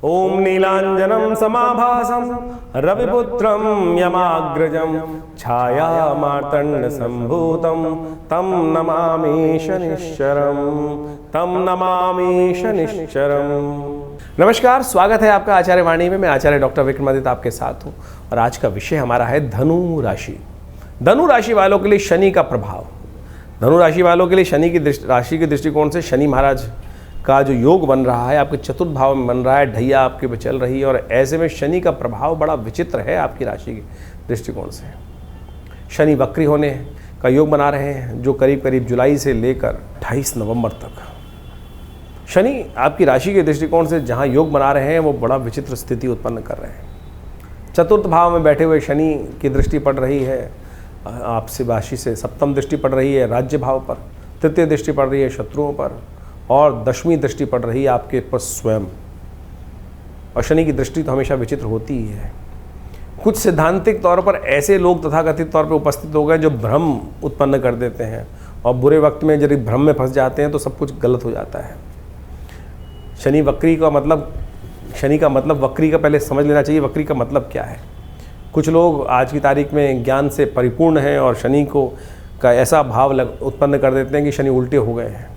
ओम नीलांजनं समाभासं रविपुत्रं यमाग्रजं छाया मार्तंड संभूतं तं नमामि शनिश्चरम्। नमस्कार, स्वागत है आपका आचार्य वाणी में। मैं आचार्य डॉक्टर विक्रमादित्य आपके साथ हूँ और आज का विषय हमारा है धनु राशि। धनु राशि वालों के लिए शनि का प्रभाव। धनु राशि वालों के लिए शनि की राशि के दृष्टिकोण से शनि महाराज का जो योग बन रहा है आपके चतुर्थ भाव में बन रहा है, ढैया आपके पे चल रही है और ऐसे में शनि का प्रभाव बड़ा विचित्र है आपकी राशि के दृष्टिकोण से। शनि वक्री होने का योग बना रहे हैं जो करीब करीब जुलाई से लेकर 28 नवंबर तक। शनि आपकी राशि के दृष्टिकोण से जहाँ योग बना रहे हैं वो बड़ा विचित्र स्थिति उत्पन्न कर रहे हैं। चतुर्थ भाव में बैठे हुए शनि की दृष्टि पड़ रही है आपसे राशि से, सप्तम दृष्टि पड़ रही है राज्य भाव पर, तृतीय दृष्टि पड़ रही है शत्रुओं पर और दशवीं दृष्टि पड़ रही है आपके पर स्वयं। और शनि की दृष्टि तो हमेशा विचित्र होती ही है। कुछ सिद्धांतिक तौर पर ऐसे लोग तथाकथित तौर पर उपस्थित हो गए जो भ्रम उत्पन्न कर देते हैं और बुरे वक्त में यदि भ्रम में फंस जाते हैं तो सब कुछ गलत हो जाता है। शनि वक्री का मतलब वक्री का पहले समझ लेना चाहिए, वक्री का मतलब क्या है। कुछ लोग आज की तारीख में ज्ञान से परिपूर्ण हैं और शनि का ऐसा भाव उत्पन्न कर देते हैं कि शनि उल्टे हो गए हैं।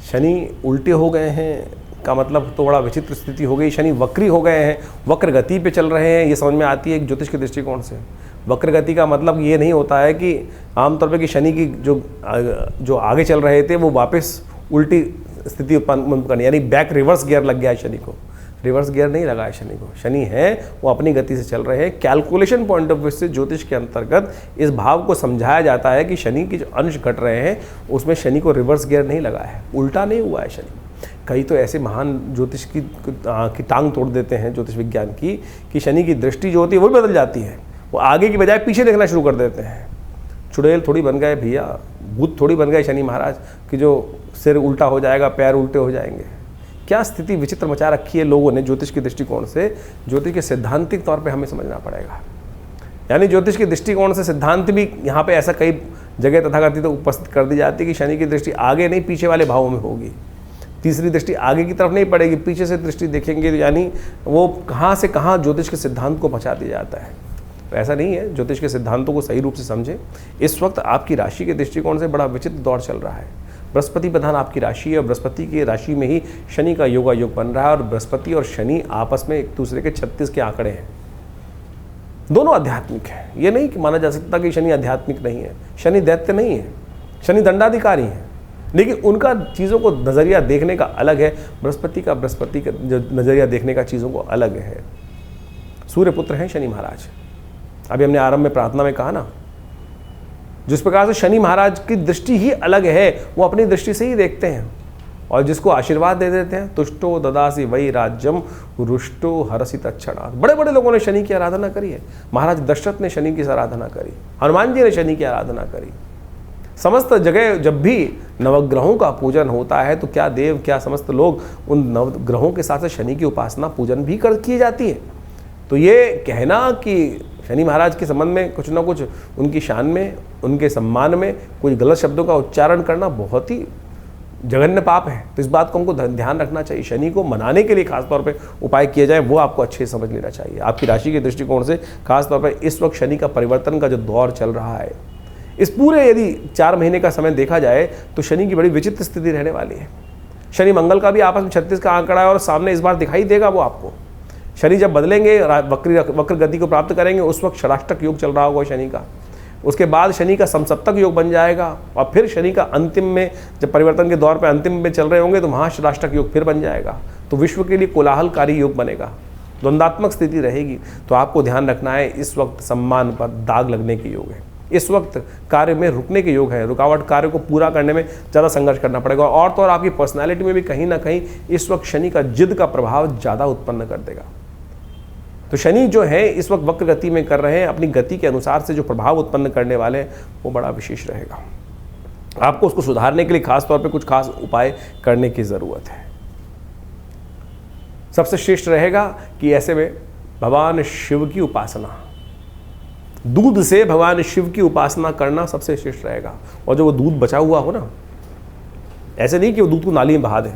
शनि उल्टे हो गए हैं का मतलब तो बड़ा विचित्र स्थिति हो गई। शनि वक्री हो गए हैं, वक्र गति पे चल रहे हैं, ये समझ में आती है एक ज्योतिष के दृष्टिकोण से। वक्र गति का मतलब ये नहीं होता है कि आमतौर पे कि शनि की जो आगे चल रहे थे वो वापस उल्टी स्थिति उत्पन्न करनी, यानी बैक रिवर्स गियर लग गया है शनि को। रिवर्स गियर नहीं लगा है शनि को। शनि है वो अपनी गति से चल रहे हैं। कैलकुलेशन पॉइंट ऑफ व्यू से ज्योतिष के अंतर्गत इस भाव को समझाया जाता है कि शनि के जो अंश घट रहे हैं उसमें शनि को रिवर्स गियर नहीं लगा है, उल्टा नहीं हुआ है शनि। कई तो ऐसे महान ज्योतिष की टांग तोड़ देते हैं ज्योतिष विज्ञान की कि शनि की दृष्टि जो होती है वो भी बदल जाती है, वो आगे की बजाय पीछे देखना शुरू कर देते हैं। चुड़ैल थोड़ी बन गए भैया, भूत थोड़ी बन गए शनि महाराज कि जो सिर उल्टा हो जाएगा, पैर उल्टे हो जाएंगे। क्या स्थिति विचित्र मचा रखी है लोगों ने ज्योतिष के दृष्टिकोण से। ज्योतिष के सिद्धांतिक तौर पे हमें समझना पड़ेगा, यानी ज्योतिष के दृष्टिकोण से सिद्धांत भी यहाँ पे ऐसा कई जगह तथाकथित उपस्थित कर दी जाती है कि शनि की दृष्टि आगे नहीं पीछे वाले भावों में होगी। तीसरी दृष्टि आगे की तरफ नहीं पड़ेगी, पीछे से दृष्टि देखेंगे, यानी वो कहाँ से कहाँ ज्योतिष के सिद्धांत को पहुँचा दिया जाता है। तो ऐसा नहीं है, ज्योतिष के सिद्धांतों को सही रूप से समझें। इस वक्त आपकी राशि के दृष्टिकोण से बड़ा विचित्र दौर चल रहा है। बृहस्पति प्रधान आपकी राशि है और बृहस्पति की राशि में ही शनि का योग बन रहा है और बृहस्पति और शनि आपस में एक दूसरे के 36 के आंकड़े हैं। दोनों आध्यात्मिक हैं, ये नहीं कि माना जा सकता कि शनि आध्यात्मिक नहीं है। शनि दैत्य नहीं है, शनि दंडाधिकारी है, लेकिन उनका चीज़ों को नज़रिया देखने का अलग है। बृहस्पति का जो नज़रिया देखने का चीज़ों को अलग है। सूर्यपुत्र हैं शनि महाराज। अभी हमने आरंभ में प्रार्थना में कहा ना, जिस प्रकार से शनि महाराज की दृष्टि ही अलग है, वो अपनी दृष्टि से ही देखते हैं और जिसको आशीर्वाद दे देते हैं। तुष्टो ददासी वही राज्यम रुष्टो हरसित क्षणात्। बड़े बड़े लोगों ने शनि की आराधना करी है। महाराज दशरथ ने शनि की आराधना करी, हनुमान जी ने शनि की आराधना करी। समस्त जगह जब भी नवग्रहों का पूजन होता है तो क्या देव क्या समस्त लोग उन नवग्रहों के साथ शनि की उपासना पूजन भी की जाती है। तो ये कहना कि शनि महाराज के संबंध में कुछ ना कुछ उनकी शान में, उनके सम्मान में कुछ गलत शब्दों का उच्चारण करना बहुत ही जघन्य पाप है। तो इस बात को हमको ध्यान रखना चाहिए। शनि को मनाने के लिए खासतौर पे उपाय किए जाए वो आपको अच्छे से समझ लेना चाहिए। आपकी राशि के दृष्टिकोण से खासतौर पर इस वक्त शनि का परिवर्तन का जो दौर चल रहा है, इस पूरे यदि 4 महीने का समय देखा जाए तो शनि की बड़ी विचित्र स्थिति रहने वाली है। शनि मंगल का भी आपस में 36 का आंकड़ा है और सामने इस बार दिखाई देगा वो आपको। शनि जब बदलेंगे, वक्र गति को प्राप्त करेंगे, उस वक्त षडाष्टक योग चल रहा होगा शनि का। उसके बाद शनि का समसप्तक योग बन जाएगा और फिर शनि का अंतिम में जब परिवर्तन के दौर पे अंतिम में चल रहे होंगे तो वहाँ षडाष्टक योग फिर बन जाएगा। तो विश्व के लिए कोलाहलकारी योग बनेगा, द्वंद्वात्मक स्थिति रहेगी। तो आपको ध्यान रखना है, इस वक्त सम्मान पर दाग लगने के योग है। इस वक्त कार्य में रुकने के योग है, रुकावट कार्य को पूरा करने में ज़्यादा संघर्ष करना पड़ेगा। और तो और आपकी पर्सनैलिटी में भी कहीं ना कहीं इस वक्त शनि का जिद का प्रभाव ज़्यादा उत्पन्न कर देगा। तो शनि जो है इस वक्त वक्र गति में कर रहे हैं, अपनी गति के अनुसार से जो प्रभाव उत्पन्न करने वाले हैं वो बड़ा विशेष रहेगा। आपको उसको सुधारने के लिए खास तौर पे कुछ खास उपाय करने की ज़रूरत है। सबसे श्रेष्ठ रहेगा कि ऐसे में भगवान शिव की उपासना, दूध से भगवान शिव की उपासना करना सबसे श्रेष्ठ रहेगा। और जो वो दूध बचा हुआ हो ना, ऐसे नहीं कि वो दूध को नाली में बहा दें,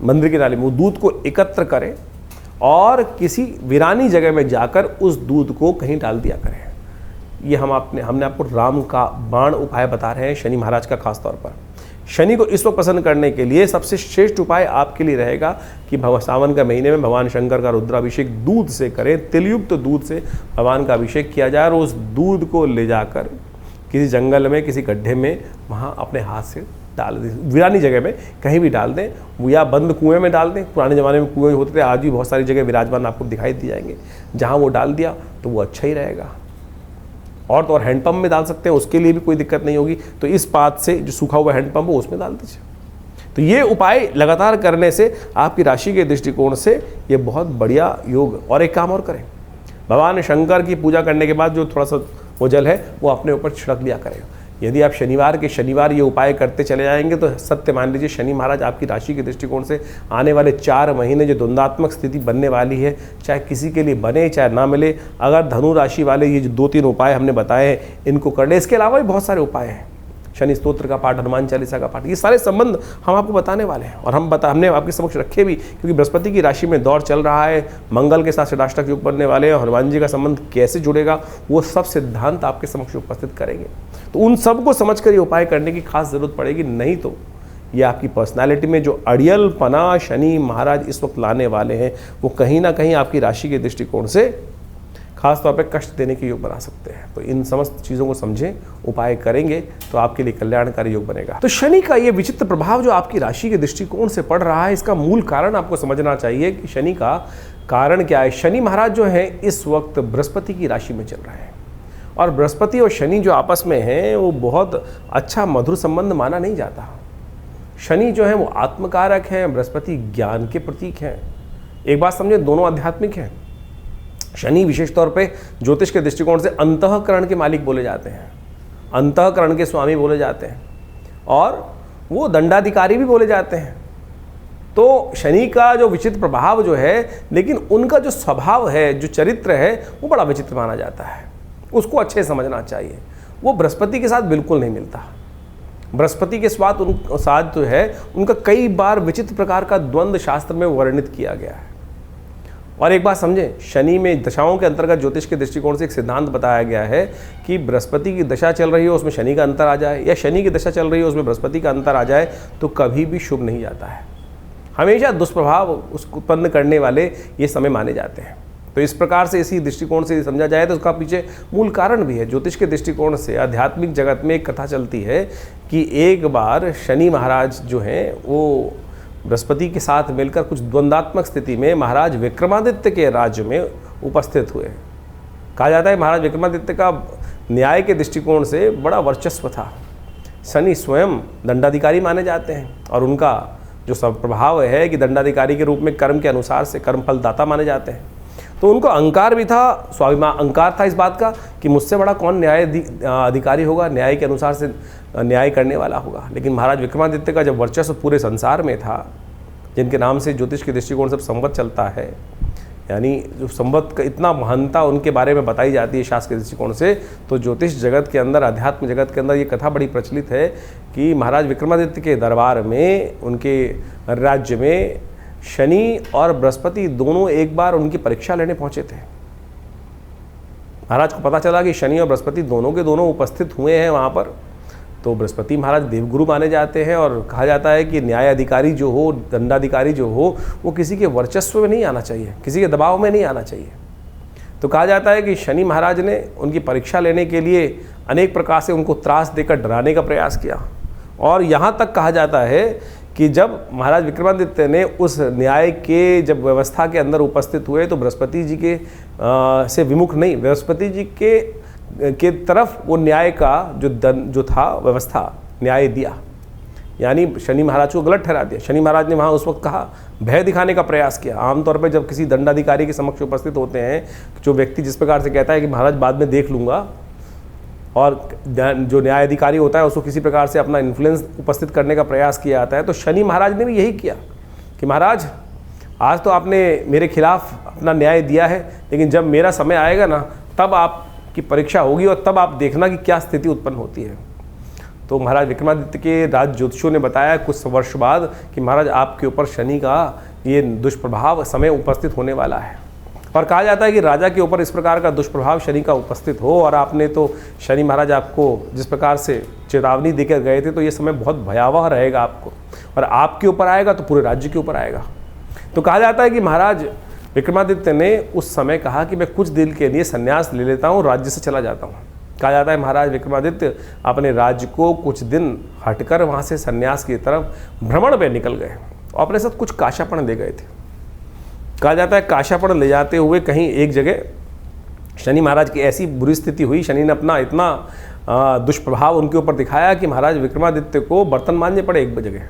मंदिर की नाली में, वो दूध को एकत्र करें और किसी वीरानी जगह में जाकर उस दूध को कहीं डाल दिया करें। ये हमने आपको राम का बाण उपाय बता रहे हैं शनि महाराज का खास तौर पर। शनि को इस वक्त प्रसन्न करने के लिए सबसे श्रेष्ठ उपाय आपके लिए रहेगा कि सावन के महीने में भगवान शंकर का रुद्राभिषेक दूध से करें। तिलयुक्त दूध से भगवान का अभिषेक किया जाए और उस दूध को ले जाकर किसी जंगल में, किसी गड्ढे में वहाँ अपने हाथ से डाल दें, वीरानी जगह में कहीं भी डाल दें, या बंद कुएं में डाल दें। पुराने ज़माने में कुएं होते थे, आज भी बहुत सारी जगह विराजमान आपको दिखाई दी जाएंगे। जहाँ वो डाल दिया तो वो अच्छा ही रहेगा। और तो और हैंडपम्प में डाल सकते हैं, उसके लिए भी कोई दिक्कत नहीं होगी। तो इस पात से जो सूखा हुआ हैंडपम्प हो उसमें डाल दीजिए। तो ये उपाय लगातार करने से आपकी राशि के दृष्टिकोण से ये बहुत बढ़िया योग। और एक काम और करें, भगवान शंकर की पूजा करने के बाद जो थोड़ा सा वो जल है वो अपने ऊपर छिड़क लिया करें। यदि आप शनिवार के शनिवार ये उपाय करते चले जाएंगे तो सत्य मान लीजिए शनि महाराज आपकी राशि के दृष्टिकोण से आने वाले 4 महीने जो द्वंद्वात्मक स्थिति बनने वाली है, चाहे किसी के लिए बने चाहे ना मिले, अगर धनु राशि वाले ये जो 2-3 उपाय हमने बताए हैं इनको कर ले। इसके अलावा भी बहुत सारे उपाय हैं, शनि स्तोत्र का पाठ, हनुमान चालीसा का पाठ, ये सारे संबंध हम आपको बताने वाले हैं। और हमने आपके समक्ष रखे भी, क्योंकि बृहस्पति की राशि में दौर चल रहा है, मंगल के साथ षडाष्टक योग बनने वाले हैं, हनुमान जी का संबंध कैसे जुड़ेगा वो सब सिद्धांत आपके समक्ष उपस्थित करेंगे। तो उन सबको समझ कर ये उपाय करने की खास जरूरत पड़ेगी, नहीं तो ये आपकी पर्सनालिटी में जो अड़ियलपना शनि महाराज इस वक्त लाने वाले हैं वो कहीं ना कहीं आपकी राशि के दृष्टिकोण से खास तौर पे कष्ट देने के योग बना सकते हैं। तो इन समस्त चीज़ों को समझें, उपाय करेंगे तो आपके लिए कल्याणकारी योग बनेगा। तो शनि का ये विचित्र प्रभाव जो आपकी राशि के दृष्टिकोण से पड़ रहा है, इसका मूल कारण आपको समझना चाहिए कि शनि का कारण क्या है। शनि महाराज जो है इस वक्त बृहस्पति की राशि में चल रहे हैं, और बृहस्पति और शनि जो आपस में हैं वो बहुत अच्छा मधुर संबंध माना नहीं जाता। शनि जो है वो आत्मकारक हैं, बृहस्पति ज्ञान के प्रतीक हैं। एक बात समझे, दोनों आध्यात्मिक हैं। शनि विशेष तौर पे ज्योतिष के दृष्टिकोण से अंतःकरण के मालिक बोले जाते हैं, अंतःकरण के स्वामी बोले जाते हैं, और वो दंडाधिकारी भी बोले जाते हैं। तो शनि का जो विचित्र प्रभाव जो है, लेकिन उनका जो स्वभाव है, जो चरित्र है, वो बड़ा विचित्र माना जाता है। उसको अच्छे समझना चाहिए। वो बृहस्पति के साथ बिल्कुल नहीं मिलता। बृहस्पति के साथ जो है उनका कई बार विचित्र प्रकार का द्वंद्व शास्त्र में वर्णित किया गया है। और एक बात समझें, शनि में दशाओं के अंतर्गत ज्योतिष के दृष्टिकोण से एक सिद्धांत बताया गया है कि बृहस्पति की दशा चल रही हो उसमें शनि का अंतर आ जाए, या शनि की दशा चल रही हो उसमें बृहस्पति का अंतर आ जाए तो कभी भी शुभ नहीं जाता है। हमेशा दुष्प्रभाव उसको उत्पन्न करने वाले ये समय माने जाते हैं। तो इस प्रकार से इसी दृष्टिकोण से समझा जाए तो उसका पीछे मूल कारण भी है। ज्योतिष के दृष्टिकोण से आध्यात्मिक जगत में एक कथा चलती है कि एक बार शनि महाराज जो हैं वो बृहस्पति के साथ मिलकर कुछ द्वंद्वात्मक स्थिति में महाराज विक्रमादित्य के राज्य में उपस्थित हुए। कहा जाता है महाराज विक्रमादित्य का न्याय के दृष्टिकोण से बड़ा वर्चस्व था। शनि स्वयं दंडाधिकारी माने जाते हैं, और उनका जो प्रभाव है कि दंडाधिकारी के रूप में कर्म के अनुसार से कर्मफल दाता माने जाते हैं। तो उनको अहंकार भी था, स्वाभिमान, अहंकार था इस बात का कि मुझसे बड़ा कौन न्याय अधिकारी होगा, न्याय के अनुसार से न्याय करने वाला होगा। लेकिन महाराज विक्रमादित्य का जब वर्चस्व पूरे संसार में था, जिनके नाम से ज्योतिष के दृष्टिकोण से संवत चलता है, यानी जो संवत का इतना महानता उनके बारे में बताई जाती है शास्त्र के दृष्टिकोण से, तो ज्योतिष जगत के अंदर, अध्यात्म जगत के अंदर ये कथा बड़ी प्रचलित है कि महाराज विक्रमादित्य के दरबार में, उनके राज्य में शनि और बृहस्पति दोनों एक बार उनकी परीक्षा लेने पहुंचे थे। महाराज को पता चला कि शनि और बृहस्पति दोनों के दोनों उपस्थित हुए हैं वहाँ पर। तो बृहस्पति महाराज देवगुरु माने जाते हैं, और कहा जाता है कि न्याय अधिकारी जो हो, दंडाधिकारी जो हो, वो किसी के वर्चस्व में नहीं आना चाहिए, किसी के दबाव में नहीं आना चाहिए। तो कहा जाता है कि शनि महाराज ने उनकी परीक्षा लेने के लिए अनेक प्रकार से उनको त्रास देकर डराने का प्रयास किया। और यहाँ तक कहा जाता है कि जब महाराज विक्रमादित्य ने उस न्याय के जब व्यवस्था के अंदर उपस्थित हुए तो बृहस्पति जी के से विमुख नहीं, बृहस्पति जी के तरफ वो न्याय का जो था व्यवस्था न्याय दिया, यानी शनि महाराज को गलत ठहरा दिया। शनि महाराज ने वहाँ उस वक्त कहा, भय दिखाने का प्रयास किया। आमतौर पर जब किसी दंडाधिकारी के समक्ष उपस्थित होते हैं, जो व्यक्ति जिस प्रकार से कहता है कि महाराज बाद में देख लूँगा, और जो न्यायाधिकारी होता है उसको किसी प्रकार से अपना इन्फ्लुएंस उपस्थित करने का प्रयास किया जाता है, तो शनि महाराज ने भी यही किया कि महाराज आज तो आपने मेरे खिलाफ अपना न्याय दिया है, लेकिन जब मेरा समय आएगा ना तब आपकी परीक्षा होगी, और तब आप देखना कि क्या स्थिति उत्पन्न होती है। तो महाराज विक्रमादित्य के राज ज्योतिषियों ने बताया कुछ वर्ष बाद कि महाराज आपके ऊपर शनि का ये दुष्प्रभाव समय उपस्थित होने वाला है। और कहा जाता है कि राजा के ऊपर इस प्रकार का दुष्प्रभाव शनि का उपस्थित हो और आपने तो शनि महाराज आपको जिस प्रकार से चेतावनी देकर गए थे, तो ये समय बहुत भयावह रहेगा आपको, और आपके ऊपर आएगा तो पूरे राज्य के ऊपर आएगा। तो कहा जाता है कि महाराज विक्रमादित्य ने उस समय कहा कि मैं कुछ दिन के लिए संन्यास ले लेता हूँ, राज्य से चला जाता हूँ। कहा जाता है महाराज विक्रमादित्य अपने राज्य को कुछ दिन हटकर वहाँ से संन्यास की तरफ भ्रमण पे निकल गए और अपने साथ कुछ काशापण ले गए थे। कहा जाता है काशापण ले जाते हुए कहीं एक जगह शनि महाराज की ऐसी बुरी स्थिति हुई, शनि ने अपना इतना दुष्प्रभाव उनके ऊपर दिखाया कि महाराज विक्रमादित्य को बर्तन मांजने पड़े एक जगह।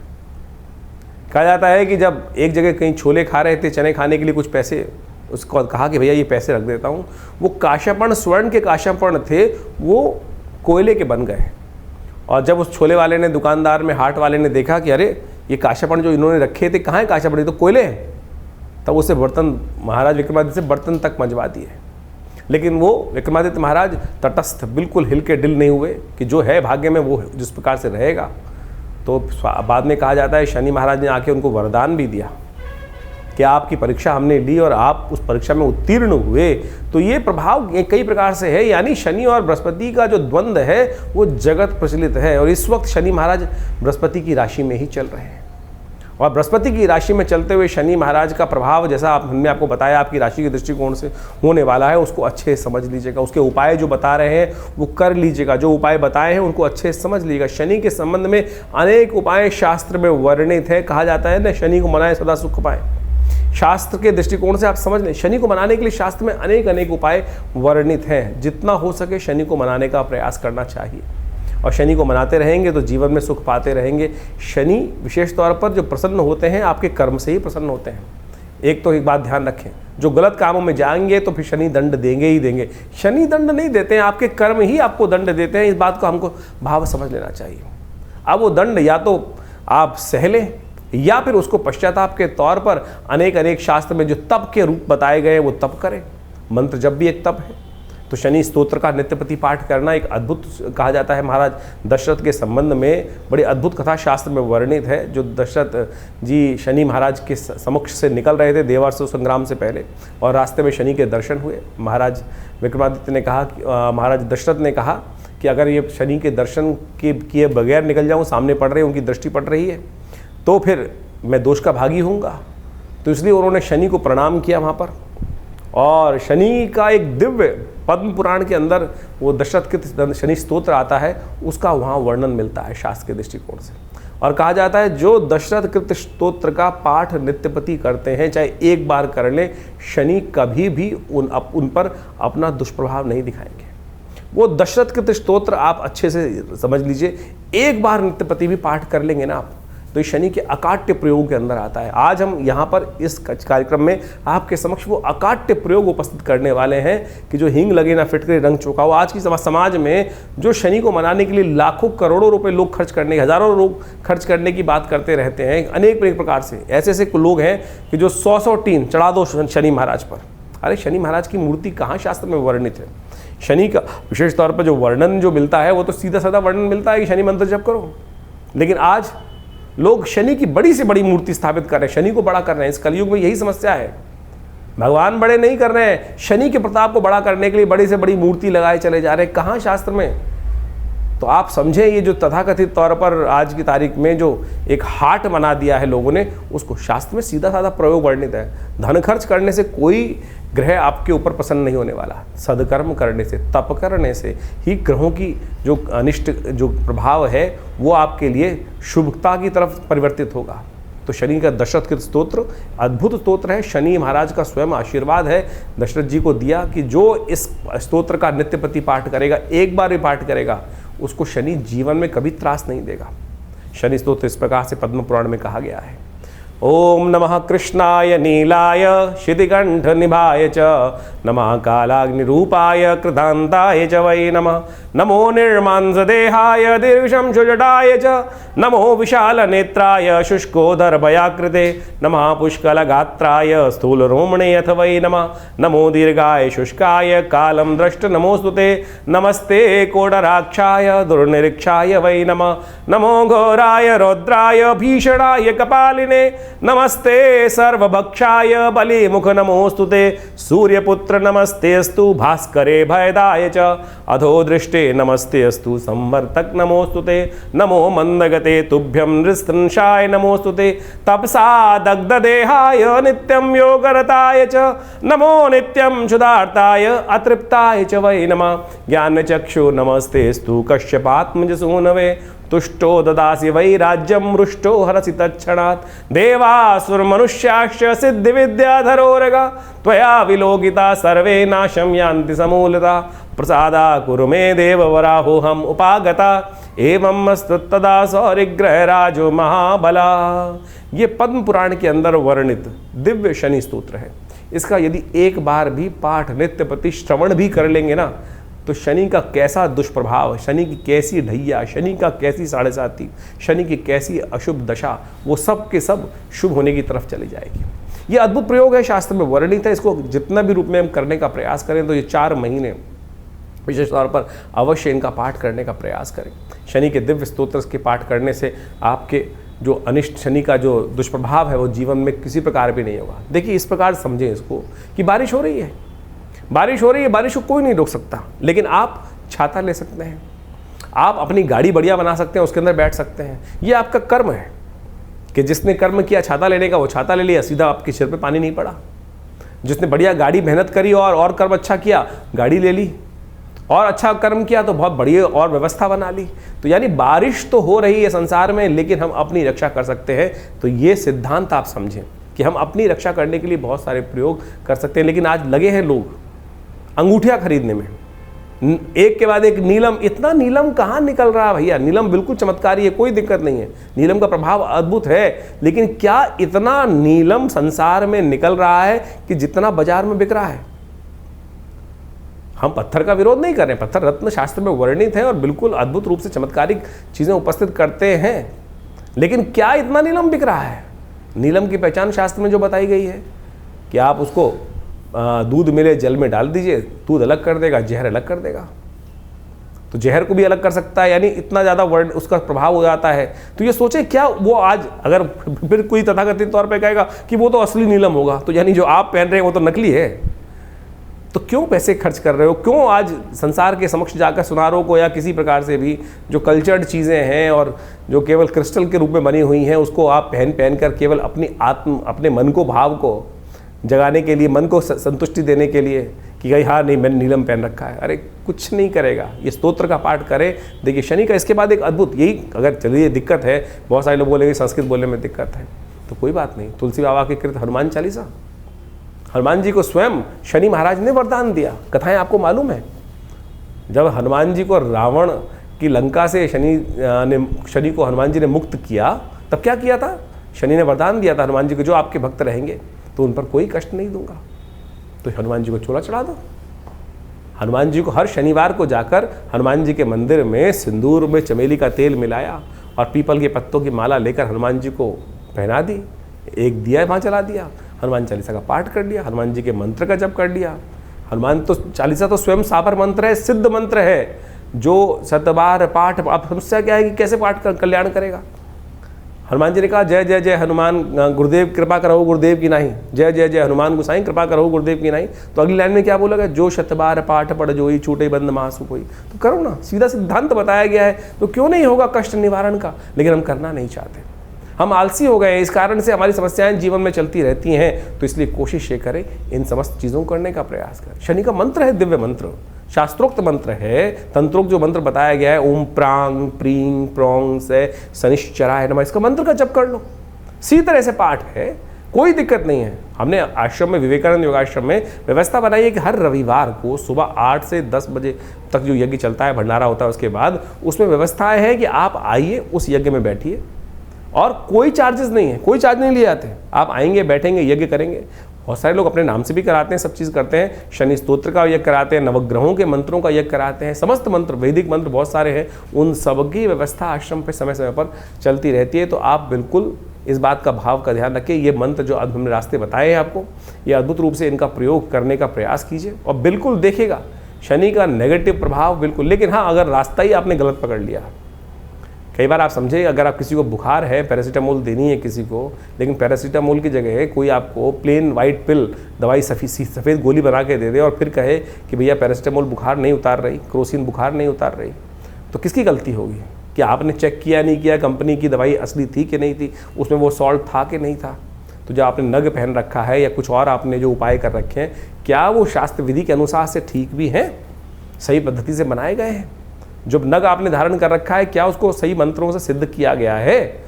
कहा जाता है कि जब एक जगह कहीं छोले खा रहे थे, चने खाने के लिए कुछ पैसे, उसको कहा कि भैया ये पैसे रख देता हूँ, वो काशापण स्वर्ण के काशापण थे, वो कोयले के बन गए। और जब उस छोले वाले ने, दुकानदार में हाट वाले ने देखा कि अरे ये काशापण जो इन्होंने रखे थे कहाँ है काशापण, ये तो कोयले हैं, तब उसे बर्तन महाराज विक्रमादित्य से बर्तन तक मंजवा दिए। लेकिन वो विक्रमादित्य महाराज तटस्थ, बिल्कुल हिल के डिल नहीं हुए कि जो है भाग्य में वो जिस प्रकार से रहेगा। तो बाद में कहा जाता है शनि महाराज ने आके उनको वरदान भी दिया कि आपकी परीक्षा हमने ली और आप उस परीक्षा में उत्तीर्ण हुए। तो ये प्रभाव कई प्रकार से है, यानी शनि और बृहस्पति का जो द्वंद्व है वो जगत प्रचलित है। और इस वक्त शनि महाराज बृहस्पति की राशि में ही चल रहे हैं, और बृहस्पति की राशि में चलते हुए शनि महाराज का प्रभाव, जैसा हमने आपको बताया आपकी राशि के दृष्टिकोण से होने वाला है, उसको अच्छे से समझ लीजिएगा। उसके उपाय जो बता रहे हैं वो कर लीजिएगा, जो उपाय बताए हैं उनको अच्छे से समझ लीजिएगा। शनि के संबंध में अनेक उपाय शास्त्र में वर्णित है। कहा जाता है न, शनि को मनाए सदा सुख पाए। शास्त्र के दृष्टिकोण से आप समझ लें, शनि को मनाने के लिए शास्त्र में अनेक उपाय वर्णित हैं। जितना हो सके शनि को मनाने का प्रयास करना चाहिए, और शनि को मनाते रहेंगे तो जीवन में सुख पाते रहेंगे। शनि विशेष तौर पर जो प्रसन्न होते हैं आपके कर्म से ही प्रसन्न होते हैं। एक तो एक बात ध्यान रखें, जो गलत कामों में जाएंगे तो फिर शनि दंड देंगे ही देंगे। शनि दंड नहीं देते हैं, आपके कर्म ही आपको दंड देते हैं। इस बात को हमको भाव समझ लेना चाहिए। अब वो दंड या तो आप सह लें या फिर उसको पश्चाताप के तौर पर अनेक शास्त्र में जो तप के रूप बताए गए वो तप करें। मंत्र जब भी एक तप है। तो शनि स्तोत्र का नित्यप्रति पाठ करना एक अद्भुत, कहा जाता है महाराज दशरथ के संबंध में बड़ी अद्भुत कथा शास्त्र में वर्णित है। जो दशरथ जी शनि महाराज के समक्ष से निकल रहे थे देवासुर संग्राम से पहले, और रास्ते में शनि के दर्शन हुए। महाराज विक्रमादित्य ने कहा, महाराज दशरथ ने कहा कि अगर ये शनि के दर्शन किए बगैर निकल जाऊँ, सामने पड़ रहे हैं, उनकी दृष्टि पड़ रही है, तो फिर मैं दोष का भागी होऊंगा। तो इसलिए उन्होंने शनि को प्रणाम किया वहाँ पर। और शनि का एक दिव्य पद्म पुराण के अंदर वो दशरथ कृत शनि स्तोत्र आता है, उसका वहाँ वर्णन मिलता है शास्त्र के दृष्टिकोण से। और कहा जाता है जो दशरथ कृत स्तोत्र का पाठ नित्यपति करते हैं, चाहे एक बार कर लें, शनि कभी भी उन पर अपना दुष्प्रभाव नहीं दिखाएंगे। वो दशरथ कृत स्तोत्र आप अच्छे से समझ लीजिए, एक बार नित्यपति भी पाठ कर लेंगे ना आप, तो शनि के अकाट्य प्रयोग के अंदर आता है। आज हम यहाँ पर इस कार्यक्रम में आपके समक्ष वो अकाट्य प्रयोग उपस्थित करने वाले हैं कि जो हींग लगे ना फिटकरी रंग चौंकाओ। आज की समाज में जो शनि को मनाने के लिए लाखों करोड़ों रुपए लोग खर्च करने, हजारों लोग खर्च करने की बात करते रहते हैं, अनेक प्रकार से ऐसे लोग हैं कि जो 100 टीन चढ़ा दो शनि महाराज पर। अरे शनि महाराज की मूर्ति कहाँ शास्त्र में वर्णित है? शनि का विशेष तौर पर जो वर्णन जो मिलता है वो तो सीधा साधा वर्णन मिलता है कि शनि मंत्र जप करो। लेकिन आज लोग शनि की बड़ी से बड़ी मूर्ति स्थापित कर रहे हैं, शनि को बड़ा कर रहे हैं। इस कलयुग में यही समस्या है, भगवान बड़े नहीं कर रहे हैं, शनि के प्रताप को बड़ा करने के लिए बड़ी से बड़ी मूर्ति लगाए चले जा रहे हैं। कहाँ शास्त्र में? तो आप समझें, ये जो तथाकथित तौर पर आज की तारीख में जो एक हाट बना दिया है लोगों ने, उसको शास्त्र में सीधा साधा प्रयोग वर्णित है। धन खर्च करने से कोई ग्रह आपके ऊपर प्रसन्न नहीं होने वाला। सदकर्म करने से, तप करने से ही ग्रहों की जो अनिष्ट जो प्रभाव है वो आपके लिए शुभता की तरफ परिवर्तित होगा। तो शनि का दशरथ कृत स्तोत्र अद्भुत स्तोत्र है। शनि महाराज का स्वयं आशीर्वाद है दशरथ जी को दिया कि जो इस स्तोत्र का नित्यप्रति पाठ करेगा, एक बार भी पाठ करेगा, उसको शनि जीवन में कभी त्रास नहीं देगा। शनि स्तोत्र इस प्रकार से पद्म पुराण में कहा गया है। ओम नमः कृष्णाय नीलाय शितिकंठ निभाय च नमः कालाग्निरूपाय कृतांताय च वै नमः। नमो निर्मांसदेहाय दीर्घशंशुजटाय च नमो विशालनेत्राय शुष्कोदरभयाकृते नमः पुष्कलगात्राय स्थूलरोमणे अथ वै नमः। नमो दीर्घाय शुष्काय कालं द्रष्ट नमोस्तुते नमस्ते कोडराक्षाय दुर्निरीक्षाय वै नमः। नमो घोराय रौद्राय भीषणाय कपालिने नमस्ते सर्वभक्षाय बलिमुख नमोस्तुते। सूर्यपुत्र नमस्तेस्तु भास्करे भयदाय च अधो दृष्टे नमस्तेस्तु संवर्तक नमोस्तुते। नमो मंदगते तुभ्यं नृशंसाय नमोस्तुते। तपसा दग्धदेहाय नित्यं योगरताय च नमो नित्यं क्षुधार्ताय अतृप्ताय च वै नमः। ज्ञानचक्षु नमस्तेस्तु कश्यपात्मजसूनवे तुष्टो ददासि वै राज्यं रुष्टो हरसि तत्क्षणात्। देवासुरमनुष्याश्च सिद्धिविद्याधरोरगा त्वया विलोकिता सर्वे नाशं यान्ति समूलता। प्रसादा कुरु मे देववराहोऽहम् उपागता एवं तदा सौरिग्रहराजो महाबला। ये पद्म पुराण के अंदर वर्णित दिव्य शनि स्तोत्र है। इसका यदि एक बार भी पाठ नित्य प्रति श्रवण भी कर लेंगे ना, तो शनि का कैसा दुष्प्रभाव, शनि की कैसी ढैया, शनि का कैसी साढ़े साती, शनि की कैसी अशुभ दशा, वो सब के सब शुभ होने की तरफ चली जाएगी। ये अद्भुत प्रयोग है, शास्त्र में वर्णित है। इसको जितना भी रूप में हम करने का प्रयास करें तो ये 4 महीने विशेष तौर पर अवश्य इनका पाठ करने का प्रयास करें। शनि के दिव्य स्तोत्र के पाठ करने से आपके जो अनिष्ट शनि का जो दुष्प्रभाव है वो जीवन में किसी प्रकार भी नहीं होगा। देखिए, इस प्रकार समझें इसको कि बारिश हो रही है, बारिश हो रही है, बारिश को कोई नहीं रोक सकता, लेकिन आप छाता ले सकते हैं, आप अपनी गाड़ी बढ़िया बना सकते हैं, उसके अंदर बैठ सकते हैं। ये आपका कर्म है कि जिसने कर्म किया छाता लेने का वो छाता ले लिया, सीधा आपके सिर पे पानी नहीं पड़ा। जिसने बढ़िया गाड़ी मेहनत करी और कर्म अच्छा किया, गाड़ी ले ली, और अच्छा कर्म किया तो बहुत बढ़िया और व्यवस्था बना ली। तो यानी बारिश तो हो रही है संसार में, लेकिन हम अपनी रक्षा कर सकते हैं। तो ये सिद्धांत आप समझें कि हम अपनी रक्षा करने के लिए बहुत सारे प्रयोग कर सकते हैं। लेकिन आज लगे हैं लोग अंगूठियां खरीदने में, एक के बाद एक नीलम। इतना नीलम कहाँ निकल रहा है भैया? नीलम बिल्कुल चमत्कारी है, कोई दिक्कत नहीं है, नीलम का प्रभाव अद्भुत है। लेकिन क्या इतना नीलम संसार में निकल रहा है कि जितना बाजार में बिक रहा है? हम पत्थर का विरोध नहीं कर रहे हैं, पत्थर रत्न शास्त्र में वर्णित है और बिल्कुल अद्भुत रूप से चमत्कारिक चीज़ें उपस्थित करते हैं। लेकिन क्या इतना नीलम बिक रहा है? नीलम की पहचान शास्त्र में जो बताई गई है कि आप उसको दूध मिले जल में डाल दीजिए, दूध अलग कर देगा, जहर अलग कर देगा। तो जहर को भी अलग कर सकता है, यानी इतना ज़्यादा वर्ण उसका प्रभाव हो जाता है। तो ये सोचे क्या वो आज अगर फिर कोई तथाकथित तौर पे कहेगा कि वो तो असली नीलम होगा, तो यानी जो आप पहन रहे हैं वो तो नकली है। तो क्यों पैसे खर्च कर रहे हो? क्यों आज संसार के समक्ष जाकर सुनारों को या किसी प्रकार से भी जो कल्चर्ड चीज़ें हैं और जो केवल क्रिस्टल के रूप में बनी हुई हैं उसको आप पहन कर केवल अपने मन को, भाव को जगाने के लिए, मन को संतुष्टि देने के लिए कि भाई हाँ नहीं मैंने नीलम पहन रखा है? अरे कुछ नहीं करेगा। ये स्तोत्र का पाठ करें। देखिए शनि का इसके बाद एक अद्भुत, यही अगर चलिए दिक्कत है, बहुत सारे लोग बोलेंगे संस्कृत बोलने में दिक्कत है, तो कोई बात नहीं। तुलसी बाबा के कृत हनुमान चालीसा, हनुमान जी को स्वयं शनि महाराज ने वरदान दिया। कथाएं आपको मालूम है, जब हनुमान जी को रावण की लंका से शनि को हनुमान जी ने मुक्त किया, तब क्या किया था? शनि ने वरदान दिया था हनुमान जी को, जो आपके भक्त रहेंगे तो उन पर कोई कष्ट नहीं दूंगा। तो हनुमान जी को चोला चढ़ा दो। हनुमान जी को हर शनिवार को जाकर हनुमान जी के मंदिर में सिंदूर में चमेली का तेल मिलाया और पीपल के पत्तों की माला लेकर हनुमान जी को पहना दी, एक दिया वहाँ जला दिया, हनुमान चालीसा का पाठ कर लिया, हनुमान जी के मंत्र का जप कर लिया। हनुमान तो चालीसा तो स्वयं सापर मंत्र है, सिद्ध मंत्र है, जो 7 बार पाठ। अब समस्या क्या है कि कैसे पाठ कर कल्याण करेगा? हनुमान जी ने कहा जय जय जय हनुमान गुरुदेव कृपा करो गुरुदेव की नहीं, जय जय जय हनुमान गोसाई कृपा करो गुरुदेव की नहीं। तो अगली लाइन में क्या बोलेगा? जो 7 बार पाठ पढ़ जोई छूटे बंद मासु कोई। तो करो ना, सीधा सिद्धांत बताया गया है, तो क्यों नहीं होगा कष्ट निवारण का? लेकिन हम करना नहीं चाहते, हम आलसी हो गए, इस कारण से हमारी समस्याएं जीवन में चलती रहती हैं। तो इसलिए कोशिश ये करें इन समस्त चीज़ों को करने का प्रयास करें। शनि का मंत्र है दिव्य मंत्र, शास्त्रोक्त मंत्र है, तंत्रोक्त जो मंत्र बताया गया है, ओम प्रांग प्रींग प्रोंग से शनिश्चराय नमः, इसका मंत्र का जप कर लो। इसी तरह से पाठ है, कोई दिक्कत नहीं है। हमने आश्रम में, विवेकानंद योगाश्रम में व्यवस्था बनाई है कि हर रविवार को सुबह 8 से 10 बजे तक जो यज्ञ चलता है, भंडारा होता है, उसके बाद उसमें व्यवस्था है कि आप आइए, उस यज्ञ में बैठिए और कोई चार्जेस नहीं है, कोई चार्ज नहीं लिए जाते। आप आएंगे, बैठेंगे, यज्ञ करेंगे। बहुत सारे लोग अपने नाम से भी कराते हैं, सब चीज़ करते हैं। शनि स्तोत्र का यज्ञ कराते हैं, नवग्रहों के मंत्रों का यज्ञ कराते हैं, समस्त मंत्र, वैदिक मंत्र बहुत सारे हैं, उन सब की व्यवस्था आश्रम पे समय समय पर चलती रहती है। तो आप बिल्कुल इस बात का भाव का ध्यान रखिए। ये मंत्र जो हमने रास्ते बताए हैं आपको, ये अद्भुत रूप से इनका प्रयोग करने का प्रयास कीजिए और बिल्कुल देखिएगा शनि का नेगेटिव प्रभाव बिल्कुल। लेकिन हाँ, अगर रास्ता ही आपने गलत पकड़ लिया, कई बार आप समझे, अगर आप किसी को बुखार है, पैरासीटामोल देनी है किसी को, लेकिन पैरासीटामोल की जगह कोई आपको प्लेन वाइट पिल दवाई सफ़ेद गोली बना के दे दे और फिर कहे कि भैया पैरासीटामोल बुखार नहीं उतार रही, क्रोसिन बुखार नहीं उतार रही, तो किसकी गलती होगी? कि आपने चेक किया नहीं किया कंपनी की दवाई असली थी कि नहीं थी, उसमें वो सॉल्ट था कि नहीं था? तो जो आपने नग पहन रखा है या कुछ और आपने जो उपाय कर रखे हैं, क्या वो शास्त्र विधि के अनुसार से ठीक भी हैं, सही पद्धति से बनाए गए हैं? जो नग आपने धारण कर रखा है, क्या उसको सही मंत्रों से सिद्ध किया गया है?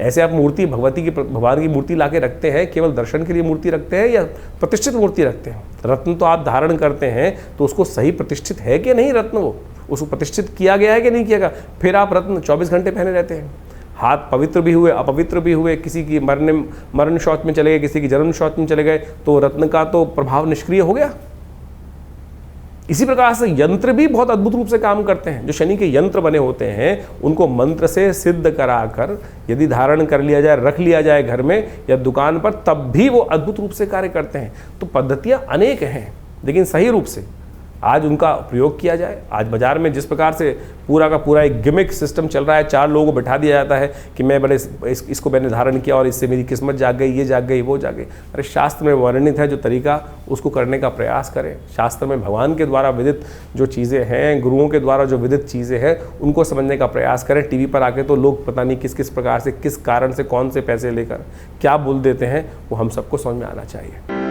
ऐसे आप मूर्ति भगवान की मूर्ति लाके रखते हैं, केवल दर्शन के लिए मूर्ति रखते हैं या प्रतिष्ठित मूर्ति रखते हैं? रत्न तो आप धारण करते हैं तो उसको सही प्रतिष्ठित है कि नहीं रत्न, वो उसको प्रतिष्ठित किया गया है कि नहीं किया गया? फिर आप रत्न 24 घंटे पहने रहते हैं। हाथ पवित्र भी हुए, अपवित्र भी हुए, किसी की मरण शौच में चले गए, किसी की जन्म शौच में चले गए, तो रत्न का तो प्रभाव निष्क्रिय हो गया। इसी प्रकार से यंत्र भी बहुत अद्भुत रूप से काम करते हैं। जो शनि के यंत्र बने होते हैं, उनको मंत्र से सिद्ध कराकर यदि धारण कर लिया जाए, रख लिया जाए घर में या दुकान पर, तब भी वो अद्भुत रूप से कार्य करते हैं। तो पद्धतियाँ अनेक हैं, लेकिन सही रूप से आज उनका प्रयोग किया जाए। आज बाजार में जिस प्रकार से पूरा का पूरा एक गिमिक सिस्टम चल रहा है, 4 लोगों को बैठा दिया जाता है कि मैं बड़े इसको मैंने धारण किया और इससे मेरी किस्मत जाग गई, ये जाग गई, वो जाग गई। अरे शास्त्र में वर्णित है जो तरीका, उसको करने का प्रयास करें। शास्त्र में भगवान के द्वारा विदित जो चीज़ें हैं, गुरुओं के द्वारा जो विदित चीज़ें हैं, उनको समझने का प्रयास करें। टीवी पर आके तो लोग पता नहीं किस किस प्रकार से, किस कारण से, कौन से पैसे लेकर क्या बोल देते हैं, वो हम सबको समझ में आना चाहिए।